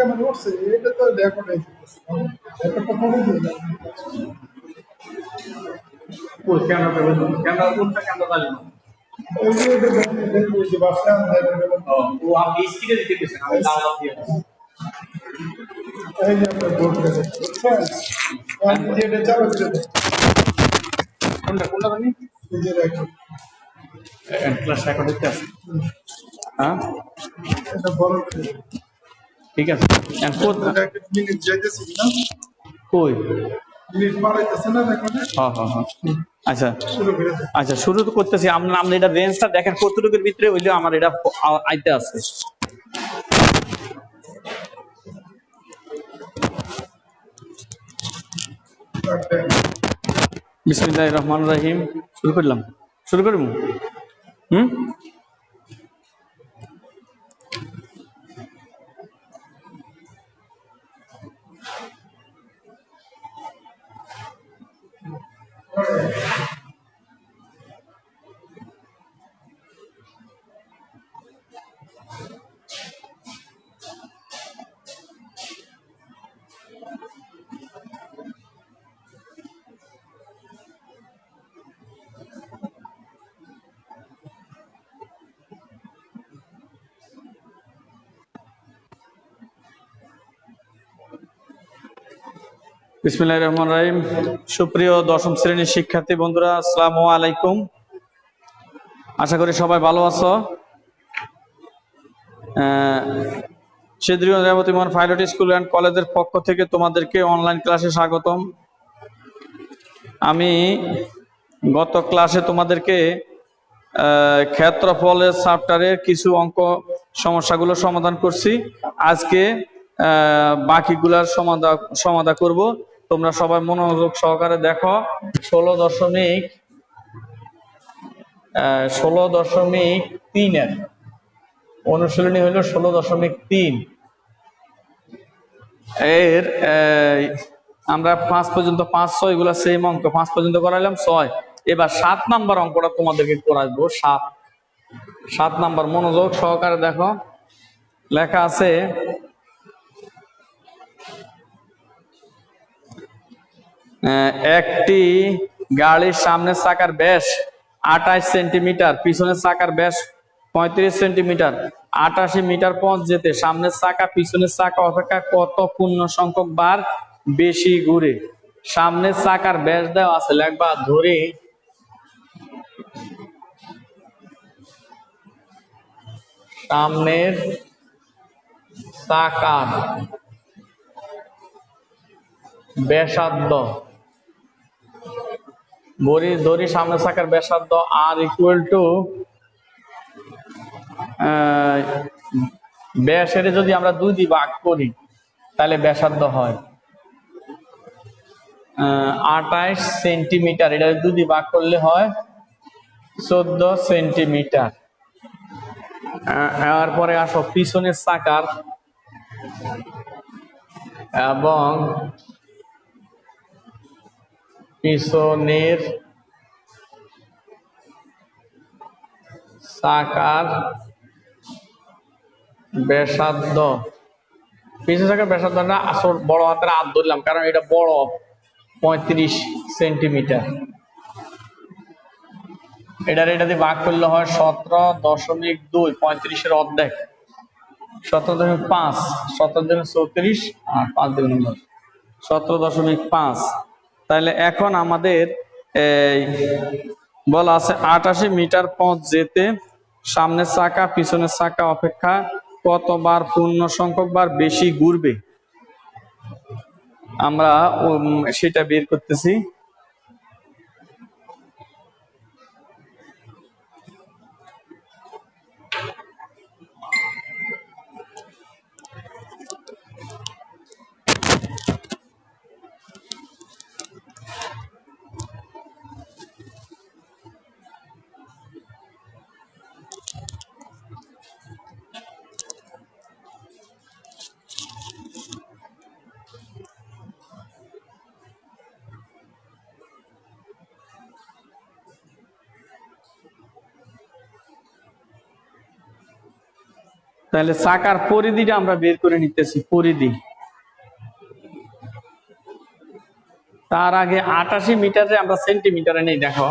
Camera উঠছে এটা তো রেকর্ড হয়েছে রেকর্ডটা করে দিয়ে দাও ওই ক্যামেরা কোনটা ক্যামেরা চালু ওই যে এটা দেখুন যে বাসা ও আপনি স্ক্রিনে দিতে গেছেন আমি দাও দিয়ে এই যে আমরা বোর্ড করে বুঝছেন আমি যে এটা চালু করে দেব কোনটা জানি এই যে রেকর্ড ক্লাস রেকর্ড হচ্ছে আছে হ্যাঁ এটা বড় করে ঠিক আছে মিনিট যাইতেছি না কই মিনিট বাড়াইতেছে না রেকর্ডে হ্যাঁ আচ্ছা শুরু করে দেব আচ্ছা শুরু তো করতেছি আমরা এটা রেঞ্জটা দেখেন কতটুকুর ভিতরে হইলে আমার এটা আইতে আছে বিসমিল্লাহির রহমানির রহিম শুরু করলাম শুরু করব বিসমিল্লাহির রহমানির রহিম সুপ্রিয় দশম শ্রেণীর শিক্ষার্থী বন্ধুরা আসসালামু আলাইকুম আশা করি সবাই ভালো আছো Siddhirganj Rebati Mohan pilot school and কলেজের পক্ষ থেকে তোমাদেরকে অনলাইন ক্লাসে স্বাগতম আমি গত ক্লাসে তোমাদেরকে ক্ষেত্রফলের চ্যাপ্টারের কিছু অঙ্ক সমস্যাগুলো সমাধান করছি আজকে বাকিগুলার সমাধান করব তোমরা সবাই মনোযোগ সহকারে দেখো 16.3 এর অনুশীলনী হলো 16.3 এর আমরা 5 পর্যন্ত 5 6 এগুলা সেম অঙ্ক 5 পর্যন্ত করাইলাম 6 এবার 7 নাম্বার অঙ্কটা তোমাদেরকে করাইবো 7 নাম্বার মনোযোগ সহকারে দেখো লেখা আছে একটি গাড়ির সামনের চাকার ব্যাস 28 সেন্টিমিটার পিছনের চাকার ব্যাস 35 সেন্টিমিটার 88 মিটার পথ যেতে সামনের চাকা পিছনের চাকা অপেক্ষা কত পূর্ণ সংখ্যক বার বেশি ঘুরে সামনের চাকার ব্যাস দেওয়া আছে লেখবা ধরে সামনের চাকার ব্যাসার্ধ ধরি সামনের চাকার ব্যাসার্ধ আর ইকুয়াল টু ব্যাসের যদি আমরা 2 দিয়ে ভাগ করি তাহলে ব্যাসার্ধ হয় 28 সেন্টিমিটার এটা 2 দিয়ে ভাগ করলে হয় 14 সেন্টিমিটার এরপরে আসো পিছনের চাকার এবং পিছনের চাকার ব্যাসার্ধ পিছনের চাকার ব্যাসার্ধটা আসল বড় হাতের হাত ধরলাম কারণ এটা বড় 35 সেন্টিমিটার এটা দিয়ে ভাগ করলে হয় 17.2 35 এর অর্ধেক 17.5 17.34 আর 5 দ্বিগুণ 17.5 তাহলে এখন আমাদের বলা আছে 88 মিটার পথ যেতে সামনের চাকা পিছনের চাকা অপেক্ষা কতবার পূর্ণ সংখ্যক বার বেশি ঘুরবে আমরা সেটা বের করতেছি তাহলে চাকার পরিধিটা আমরা বের করে নিতেছি, পরিধি। তার আগে 88 মিটারে আমরা সেন্টিমিটারে নেই, দেখো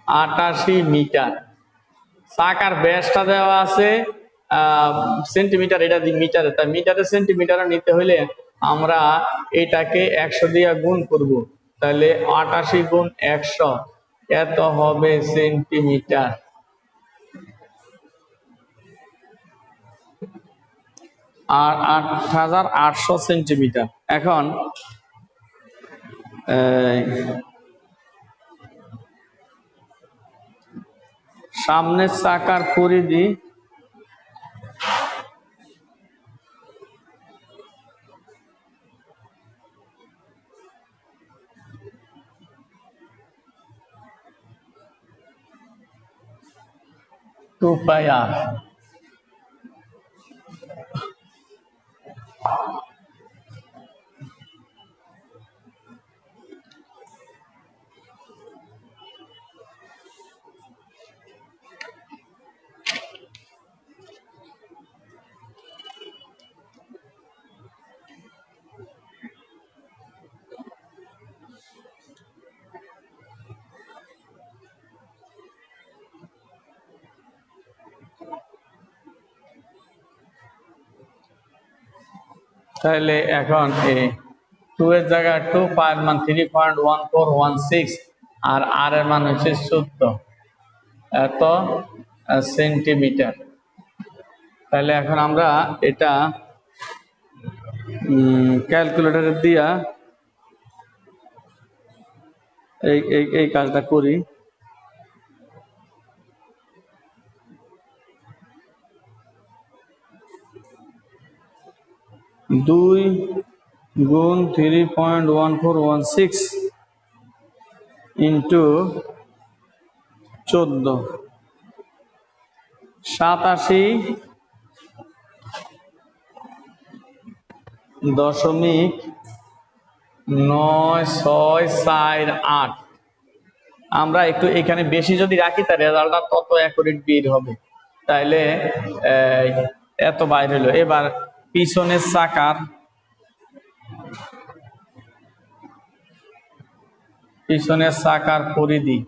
88 মিটার। চাকার ব্যাসটা দেওয়া আছে সেন্টিমিটার, এটা মিটারে, তাই মিটারে সেন্টিমিটারে নিতে হইলে আমরা এটাকে 100 দিয়ে গুণ করব। তাহলে 88 গুণ 100 এত হবে সেন্টিমিটার। আর 8800 সেন্টিমিটার। এখন সামনের চাকার পরিধি টু পাই আর। তাহলে এখন এই 2 এর জায়গায় 2, পায়ের মান 3.1416 আর আর এর মান হচ্ছে 14 এত সেন্টিমিটার। তাহলে এখন আমরা এটা ক্যালকুলেটর দিয়া এই কাজটা করি। দুই গুণ 3.1416 ইন্টু 14, 87.948। আমরা একটু এখানে বেশি যদি রাখি তার রেজাল্টটা তত অ্যাকুরেট বের হবে। তাইলে এত বাইর হলো। এবার পিছনের চাকার পরিধি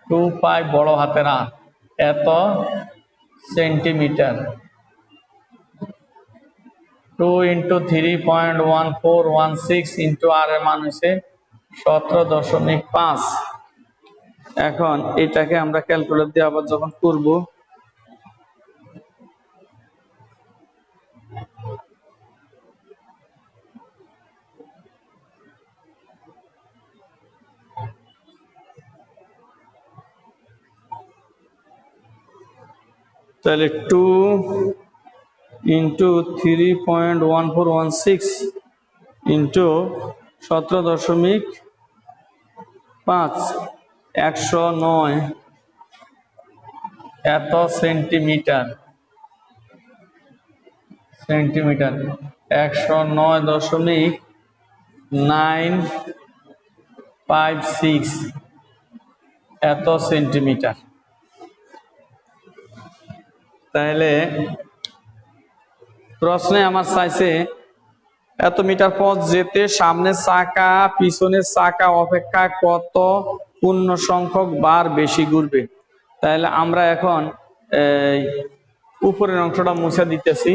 2 পাই বড় হাতের আর এত সেন্টিমিটার। 2 ইন্টু 3.1416 ইন্টু আর এর মান হচ্ছে 17.5। এখন এটাকে আমরা ক্যালকুলেটর দিয়ে আবার যখন করব, তাহলে 2 ইন্টু 3.1416 ইন্টু 17.5 109 এত সেন্টিমিটার। 109.956 এত সেন্টিমিটার। তাহলে প্রশ্নে আমার চাইছে এত মিটার পথ যেতে সামনের চাকা পিছনের চাকা অপেক্ষা কত পূর্ণ সংখ্যক বার বেশি ঘুরবে। তাহলে আমরা এখন উপরের অংশটা মুছে দিতেছি।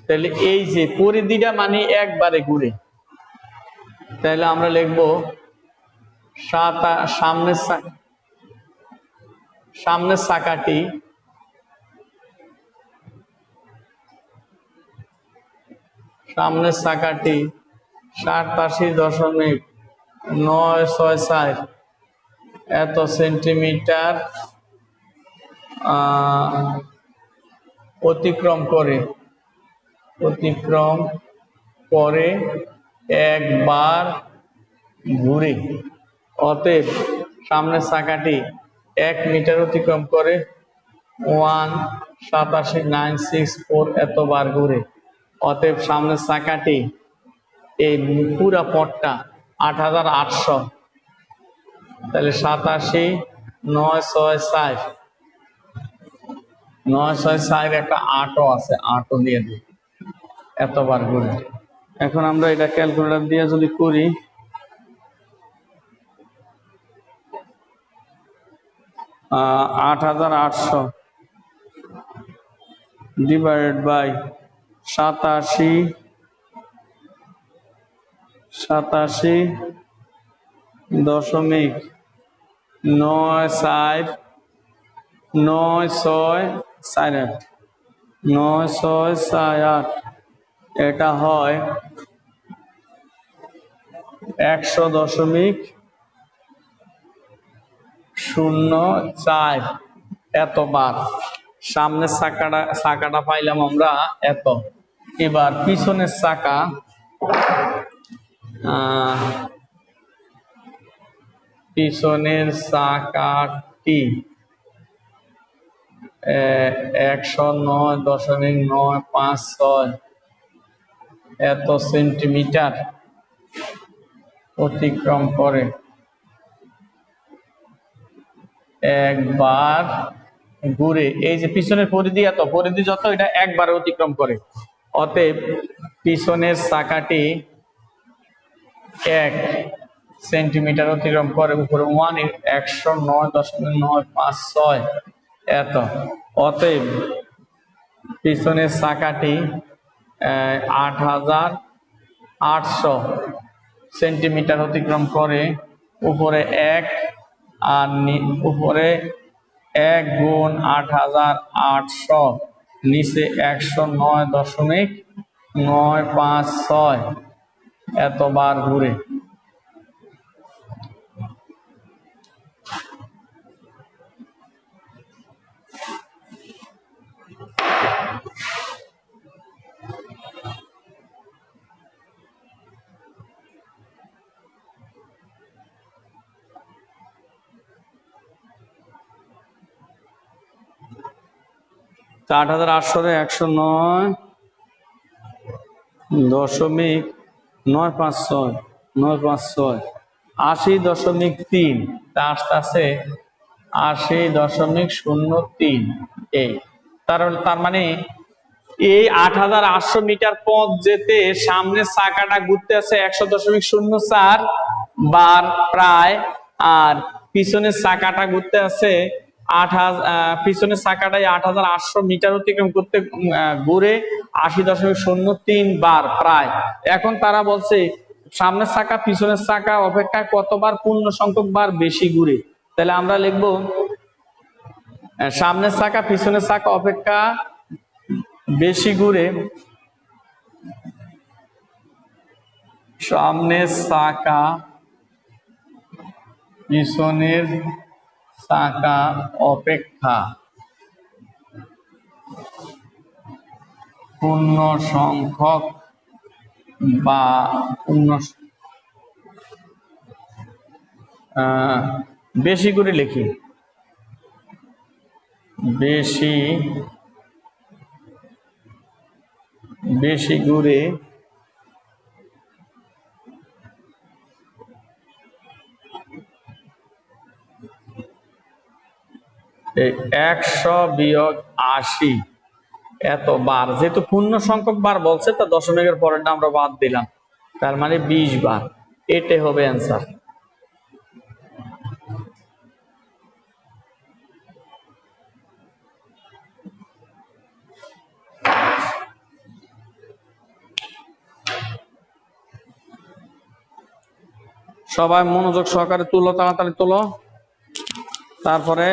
তাহলে এই যে পরিধিটা মানে একবারে ঘুরে, তাহলে আমরা লিখবো সামনের চাকাটি 87.964 এত সেন্টিমিটার অতিক্রম করে একবার ঘুরে। অতএব সামনের চাকাটি 1 মিটার অতিক্রম করে 187.964 এতবার ঘুরে। অতএব সামনের চাকাটি এই পুরা পথটা 8,800, তাহলে 87,964, 964 একটা 8ও আছে, 8ও দিয়ে দিই, এতবার ঘুরে। এখন আমরা এটা ক্যালকুলেটর দিয়ে যদি করি, 8,800 ডিভাইডেড বাই 87,964,964,964,8, এটা হয় 100.04 এতবার। সামনের চাকাটা পাইলাম আমরা এত। এবার পিছনের চাকাটি 109.956 এত সেন্টিমিটার অতিক্রম করে একবার ঘুরে। এই যে পিছনের পরিধি এত, পরিধি যত, এটা একবারে অতিক্রম করে। অতএব পিছনের চাকাটি 1 সেন্টিমিটার অতিক্রম করে, উপরে 109.956 এত। অতএব পিছনের চাকাটি 8,800 সেন্টিমিটার অতিক্রম করে, উপরে 1 আর উপরে 1 গুণ 8,800, নিচে 109.956 এতবার ঘুরে। তা 8,800 109.956 80.3, তা আস্তে আস্তে 80.03। এই তার মানে এই 8,800 মিটার পথ যেতে সামনের চাকাটা ঘুরতে আছে 100.04 বার প্রায়, আর পিছনের চাকাটা ঘুরতে আছে পিছনের চাকাটাই 8,800 মিটার অতিক্রম করতে ঘুরে 80.03 বার প্রায়। এখন তারা বলছে সামনের চাকা পিছনের চাকা অপেক্ষা কতবার পূর্ণ সংখ্যক বার বেশি ঘুরে। তাহলে আমরা লিখবো সামনের চাকা পিছনের চাকা অপেক্ষা বেশি ঘুরে, সামনের চাকা পিছনের চাকা অপেক্ষা পূর্ণ সংখ্যক বা বেশি করে লিখি, বেশি ঘুরে 100-80 এত বার। যেহেতু পূর্ণ সংখ্যক বার বলছে, তা দশমিকের পরেরটা আমরা বাদ দিলাম, তার মানে 20 বার। এটাই হবে অ্যান্সার। সবাই মনোযোগ সহকারে তুলো, তাড়াতাড়ি তুলো, তারপরে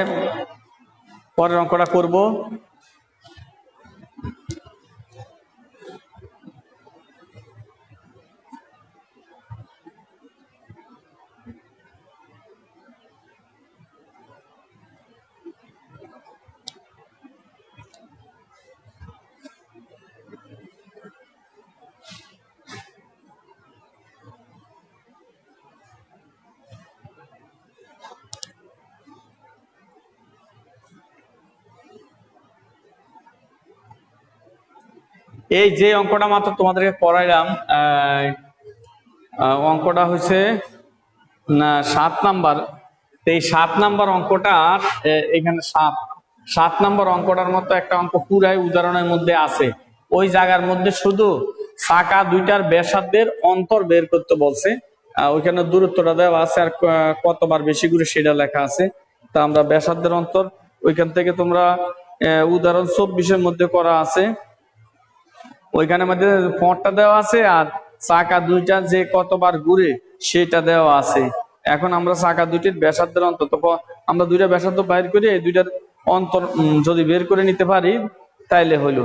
পরের অঙ্কটা করব। এই যে অঙ্কটা মাত্র তোমাদেরকে করাইলাম, অঙ্কটা হচ্ছে না 7 নাম্বার। এই 7 নাম্বার অঙ্কটা এখানে 7 নাম্বার অঙ্কটার মতো একটা অঙ্ক পুরাই উদাহরণের মধ্যে আছে। ওই জায়গার মধ্যে শুধু চাকা দুইটার ব্যাসার্ধের অন্তর বের করতে বলছে। ওইখানে দূরত্বটা দেওয়া আছে আর কতবার বেশি করে সেটা লেখা আছে। তা আমরা ব্যাসার্ধের অন্তর ওইখান থেকে তোমরা উদাহরণ 24-এর মধ্যে করা আছে, ওইখানে মধ্যে পথটা দেওয়া আছে আর চাকা দুইটা যে কতবার ঘুরে সেটা দেওয়া আছে। এখন আমরা চাকা দুইটির ব্যাসার্ধের অন্তর আমরা দুইটা ব্যাসার্ধ বাইর করে এই দুইটার অন্তর যদি বের করে নিতে পারি তাইলে হইল।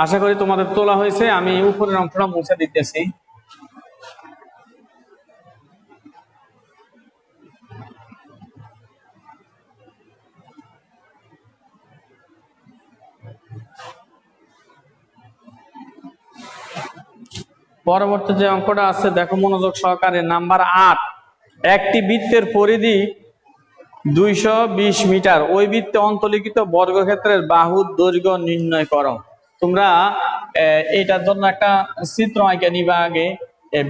আশা করি তোমাদের তোলা হয়েছে। আমি উপরের অংশটা মুছে দিতেছি। পরবর্তী যে অঙ্কটা আছে দেখো মনোযোগ সহকারে, নাম্বার 8। একটি বৃত্তের পরিধি 220 মিটার, ওই বৃত্তে অন্তর্লিখিত বর্গক্ষেত্রের বাহুর দৈর্ঘ্য নির্ণয় করো। তোমরা এটার জন্য একটা চিত্র আঁকে নিবা আগে।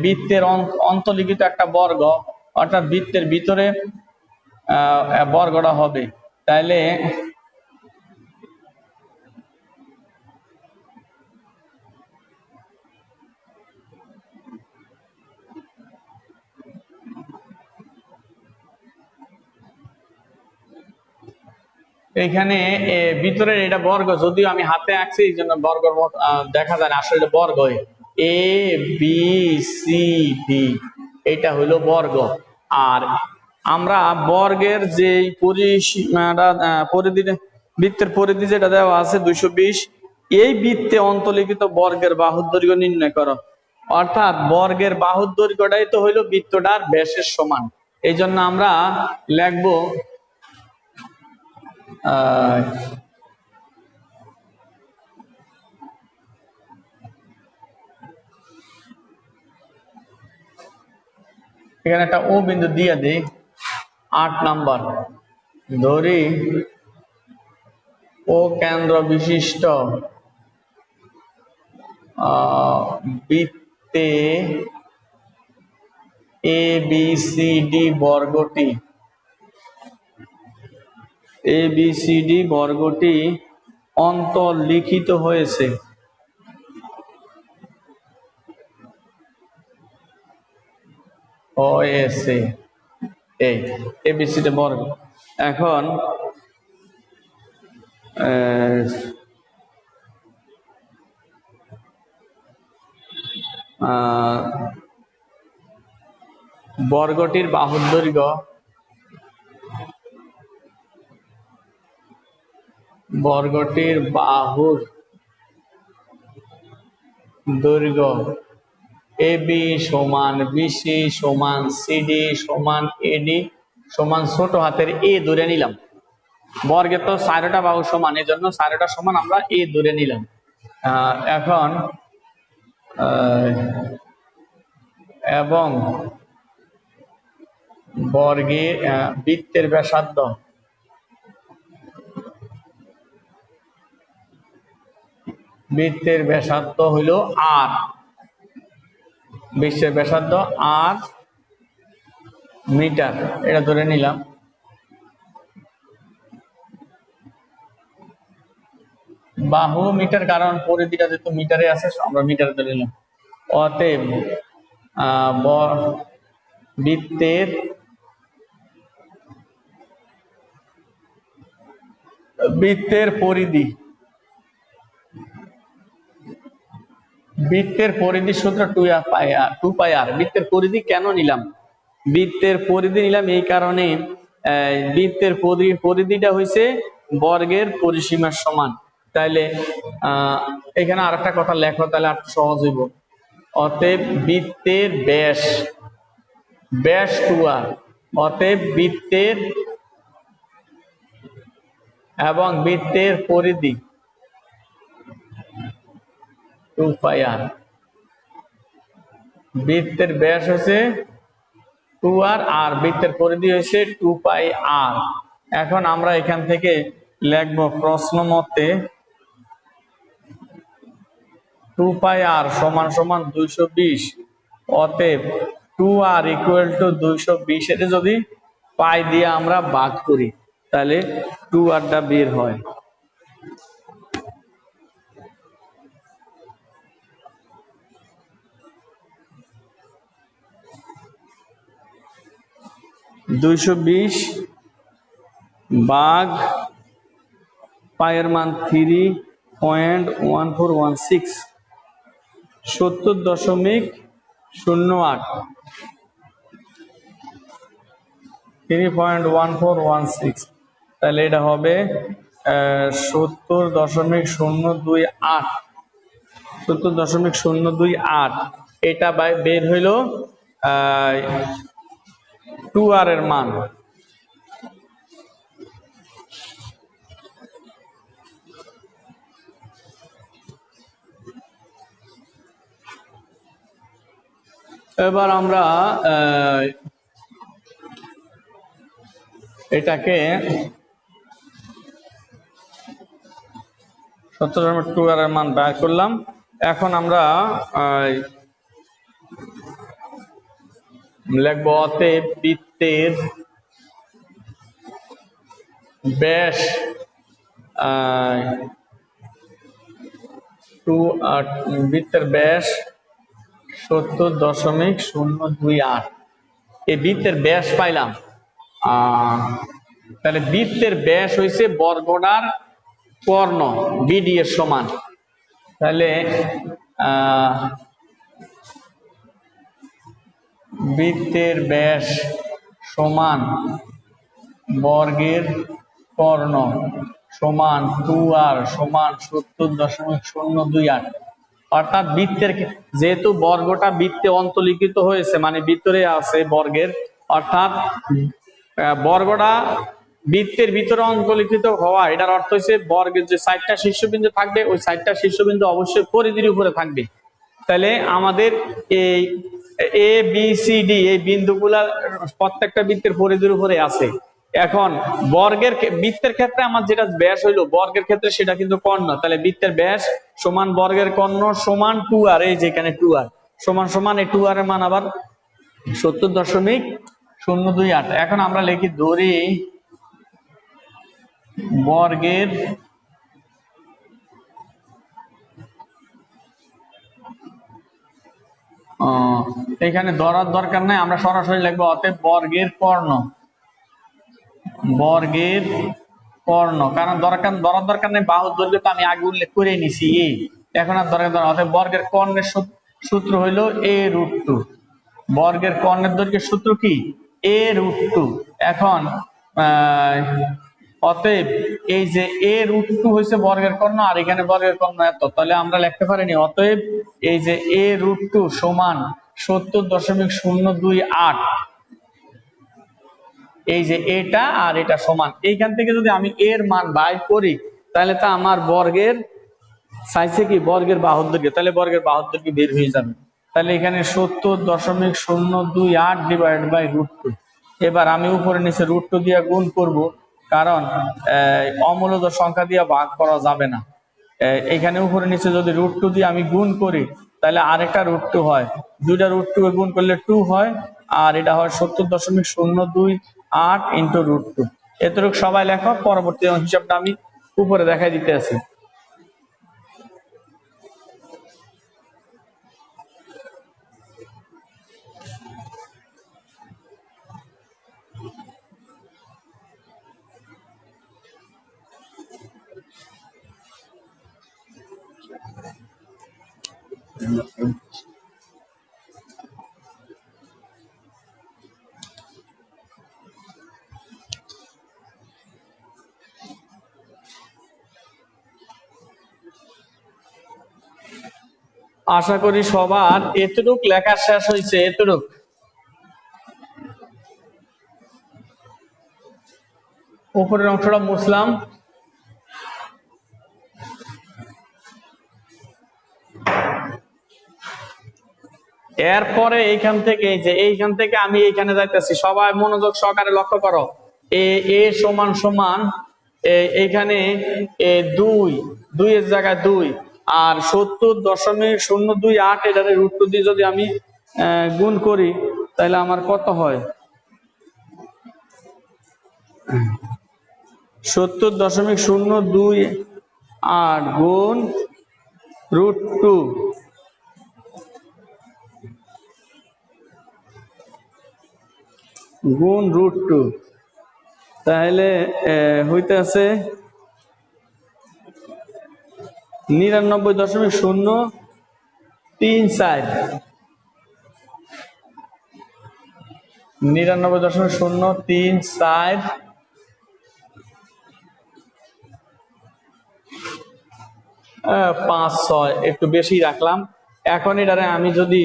বৃত্তের অন্তর্লিখিত একটা বর্গ, অর্থাৎ বৃত্তের ভিতরে বর্গটা হবে। তাইলে এখানে ভিতরের এটা বর্গ, যদিও আমি হাতে আঁকছি এই জন্য বর্গ দেখা যায় না, আসলে বর্গ এ বি সি ডি, এটা হলো বর্গ। আর আমরা বর্গের যে পরিসীমাটা পরিধি, বৃত্তের পরিধি যেটা দেওয়া আছে 220, এই বৃত্তে অন্তর্লিখিত বর্গের বাহুর দৈর্ঘ্য নির্ণয় করো। অর্থাৎ বর্গের বাহুর দৈর্ঘ্যটাই তো হইলো বৃত্তটার ব্যাসের সমান। এই জন্য আমরা লিখবো এখানে একটা ও বিন্দু দিয়ে দিই। 8 নাম্বার ধরি ও কেন্দ্র বিশিষ্ট বৃত্তে A B C D বর্গটি, A B C D বর্গটি অন্তর্লিখিত হয়েছে। হয়েছে এই এবিসিডি বর্গ। এখন বর্গটির বাহুর দৈর্ঘ্য, বর্গটির বাহুর দৈর্ঘ্য এ বি সমান বিসি সমান সিডি সমান এডি সমান ছোট হাতের এ ধরে নিলাম। বর্গে তো 4টা বাহু সমান, এই জন্য 4টা সমান আমরা এ ধরে নিলাম। এখন এবং বর্গের বৃত্তের ব্যাসার্ধ, বৃত্তের ব্যাসার্ধ হইল আর, বৃত্তের ব্যাসার্ধ আর মিটার, এটা ধরে নিলাম। বাহু মিটার, কারণ পরিধিটা যেহেতু মিটারে আছে আমরা মিটারে ধরে নিলাম। অতএব বৃত্তের বৃত্তের পরিধি, বৃত্তের পরিধি সূত্র 2 পাই আর। বৃত্তের পরিধি কেন নিলাম? বৃত্তের পরিধি নিলাম এই কারণে, বৃত্তের পরিধিটা হইছে বর্গের পরিসীমার সমান। তাইলে এখানে আরেকটা কথা লেখো, তাহলে আর সহজ হইব। অতএব বৃত্তের ব্যাস, ব্যাস 2r, অতএব বৃত্তের এবং বৃত্তের পরিধি 2πr। বৃত্তের ব্যাস হচ্ছে 2r আর বৃত্তের পরিধি হচ্ছে 2πr। এখন আমরা এখান থেকে লিখব প্রশ্ন মতে 2πr সমান সমান 220, অতএব 2r ইকুয়াল টু 220। এটা যদি পাই দিয়ে আমরা ভাগ করি তাহলে 2rটা বের হয়। (220 ভাগ পায়ের মান 3.1416, 70.08, 3.1416। তাহলে এটা হবে 70.028, 70.028। এটা বের হইল 2r এর মান। এবার আমরা এটাকে 2r এর মান বের করলাম। এখন আমরা লিখব অতএব বৃত্তের ব্যাস 70.028। এই বৃত্তের ব্যাস পাইলাম। তাহলে বৃত্তের ব্যাস হইছে বর্গটার কর্ণ বিডি এর সমান। তাহলে বৃত্তের ব্যাস সমান বর্গের কর্ণ সমান 2r সমান 70.028। অর্থাৎ বৃত্তের, যেহেতু বর্গটা বৃত্তে অন্তর্লিখিত হয়েছে মানে ভিতরে আছে বর্গের, অর্থাৎ বর্গটা বৃত্তের ভিতরে অন্তর্লিখিত হওয়া, এটার অর্থ হচ্ছে বর্গের যে 4টা শীর্ষবিন্দু থাকবে ওই 4টা শীর্ষবিন্দু অবশ্যই পরিধির উপরে থাকবে। তাহলে আমাদের এই এ বি সি ডি এই বিন্দুগুলা প্রত্যেকটা বৃত্তের পরিধির উপরে আছে। এখন বৃত্তের ক্ষেত্রে আমার যেটা ব্যাস হইলো বর্গের ক্ষেত্রে সেটা কিন্তু কর্ণ। তাহলে বৃত্তের ব্যাস সমান বর্গের কর্ণ সমান 2r, এই যেখানে 2r সমান সমান এই 2r এর মান আবার 70.028। এখন আমরা লিখি ধরি বর্গের এখানে ধরার দরকার নাই, আমরা সরাসরি লিখবো অতএব বর্গের কর্ণ, বর্গের কর্ণ, কারণ ধরার দরকার নেই, বাহুর দৈর্ঘ্য তো আমি আগে উল্লেখ করে নিছি। এখন আর দরকার, অতএব বর্গের কর্ণের সূত্র হইলো a√2। বর্গের কর্ণের দৈর্ঘ্যের সূত্র কি? a√2। এখন অতএব এই যে a√2 হইছে বর্গের কর্ণ আর এখানে বর্গের কর্ণ এত, তাহলে আমরা লিখতে পারিনি অতএব এই যে a√2 সমান 70.028। এই যে এটা আর এটা সমান, এইখান থেকে যদি আমি এর মান বাইর করি তাহলে তা আমার বর্গের চাইছে কি বর্গের বাহুর দৈর্ঘ্য, তাহলে বর্গের বাহুর দৈর্ঘ্য বের হয়ে যাবে। তাহলে এখানে 70.028 ডিভাইড বাই √2। এবার আমি উপরে নিচে √2 দিয়ে গুণ করব, কারণ অমূলদ সংখ্যা দিয়ে ভাগ করা যাবে না। এখানে উপরে নিচে যদি √2 দিয়ে আমি গুণ করি তাহলে আরেকটা √2 হয়, দুইটা √2 গুণ করলে 2 হয়, আর এটা হয় 70.028 ইন্টু √2। এতটুকু সবাই লেখো, পরবর্তী হিসাবটা আমি উপরে দেখাই দিতে আছি। আশা করি সবার এতটুক লেখা শেষ হয়েছে। এতটুক উপরের অংশটা মুছলাম। এরপরে এইখান থেকে এইখান থেকে আমি এইখানে যাইতেছি, সবাই মনোযোগ সহকারে লক্ষ্য করো। এ সমান সমান এইখানে 2 এর জায়গায় 2 আর 70.028 এটারে √2 দিয়ে যদি আমি গুণ করি তাহলে আমার কত হয়? 70.028 গুণ √2 গুণ √2, তাহলে হইতে আছে 99.034 99.034 5 6 একটু বেশি রাখলাম। এখন এটারে আমি যদি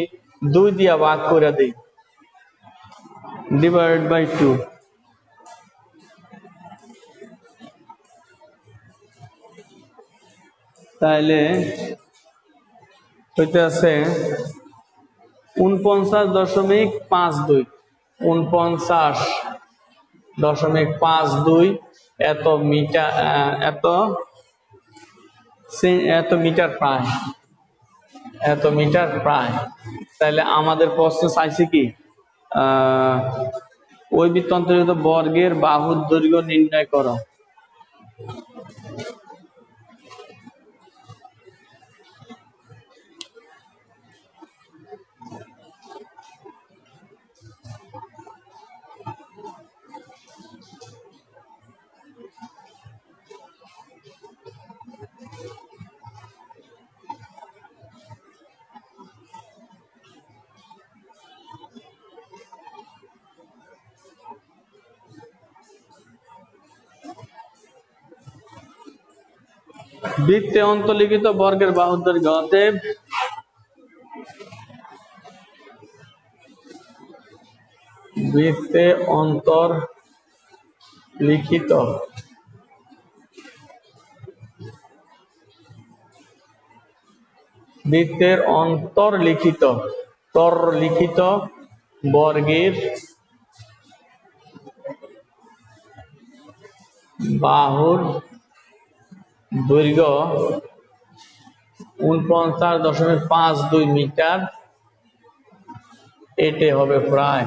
2 দিয়া ভাগ করে দিই, ডিভাইড বাই 2, তাহলে হইতে আছে 49.52 49.52 এত মিটার, এত মিটার প্রায়। তাহলে আমাদের প্রশ্ন চাইছে কি, ওই বৃত্ত অন্তর্গত বর্গের বাহুর দৈর্ঘ্য নির্ণয় করো। বৃত্তে অন্তর্লিখিত বর্গের বাহুর দৈর্ঘ্য, অতএব বৃত্তে অন্তর্লিখিত বর্গের বাহুর দৈর্ঘ্য 49.52 মিটার, এটি হবে প্রায়।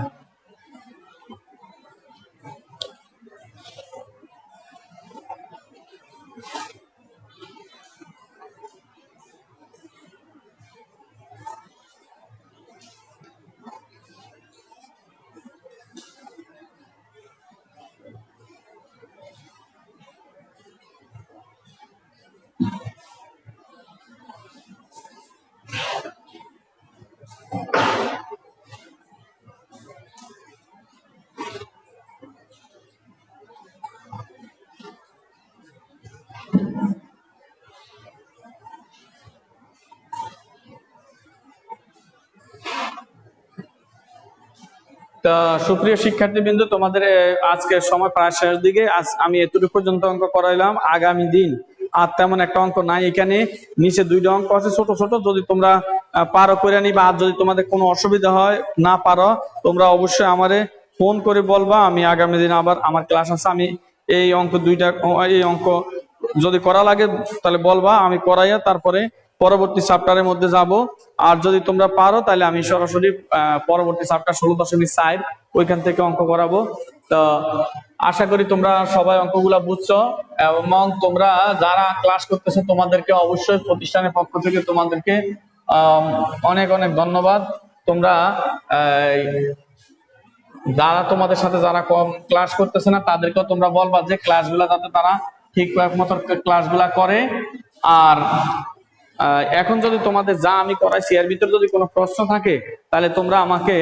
তা সুপ্রিয় শিক্ষার্থীবৃন্দ, তোমাদের আজকের সময় প্রায় শেষ দিকে। আমি এতটুকু পর্যন্ত অঙ্ক করাইলাম। আগামী দিন আর তেমন একটা অঙ্ক নাই। এখানে নিচে 2টা অঙ্ক আছে ছোট ছোট, যদি তোমরা পারো করে নিবা। আর যদি তোমাদের কোনো অসুবিধা হয়, না পারো, তোমরা অবশ্যই আমারে ফোন করে বলবা। আমি আগামী দিন আবার আমার ক্লাস আছে, আমি এই অঙ্ক যদি করা লাগে তাহলে বলবা, আমি করাইয়া তারপরে পরবর্তী চ্যাপ্টারের মধ্যে যাব। আর যদি তোমরা পারো তাহলে আমি সরাসরি পরবর্তী চ্যাপ্টার 16.4 ওইখান থেকে অঙ্ক করাবো। তো আশা করি তোমরা সবাই অঙ্কগুলা বুঝছো, এবং তোমরা যারা ক্লাস করতেছো তোমাদেরকে অবশ্যই প্রতিষ্ঠানের পক্ষ থেকে তোমাদেরকে অনেক অনেক ধন্যবাদ। তোমরা যারা তোমাদের সাথে যারা কম ক্লাস করতেছে না তাদেরকেও তোমরা বলবা যে ক্লাসগুলা যাতে তারা ঠিক মতো ক্লাসগুলা করে। আর এখন যদি তোমাদের যা আমি করাইছি এর ভিতর যদি কোনো প্রশ্ন থাকে তাহলে তোমরা আমাকে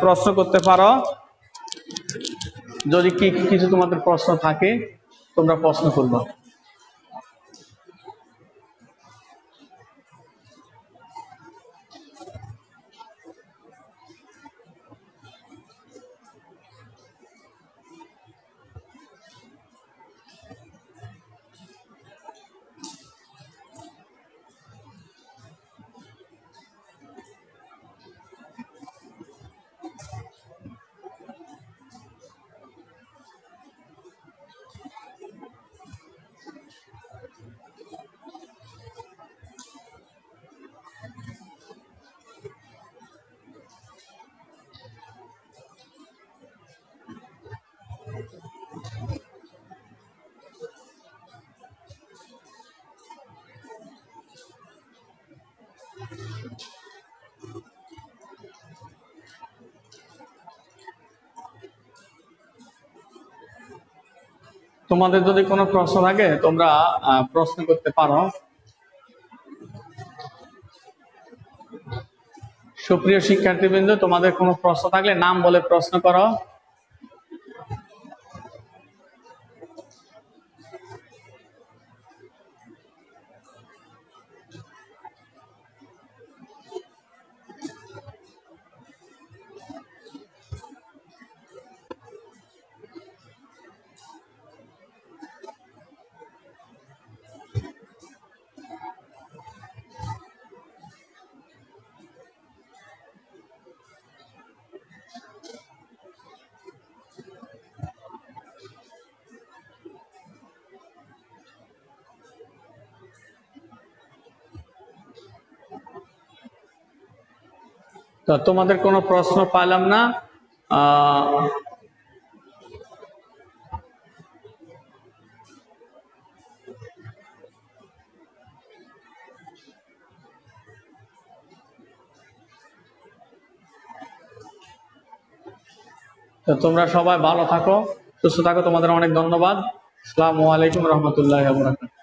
প্রশ্ন করতে পারো। যদি কিছু তোমাদের প্রশ্ন থাকে তোমরা প্রশ্ন করবা। তোমাদের যদি কোনো প্রশ্ন থাকে তোমরা প্রশ্ন করতে পারো। সুপ্রিয় শিক্ষার্থীবৃন্দ, তোমাদের কোনো প্রশ্ন থাকলে নাম বলে প্রশ্ন করো। তো তোমাদের কোনো প্রশ্ন পাইলাম না। তো তোমরা সবাই ভালো থাকো, সুস্থ থাকো। তোমাদের অনেক ধন্যবাদ। আসসালামু আলাইকুম রহমতুল্লাহি ওয়া বারাকাতুহু।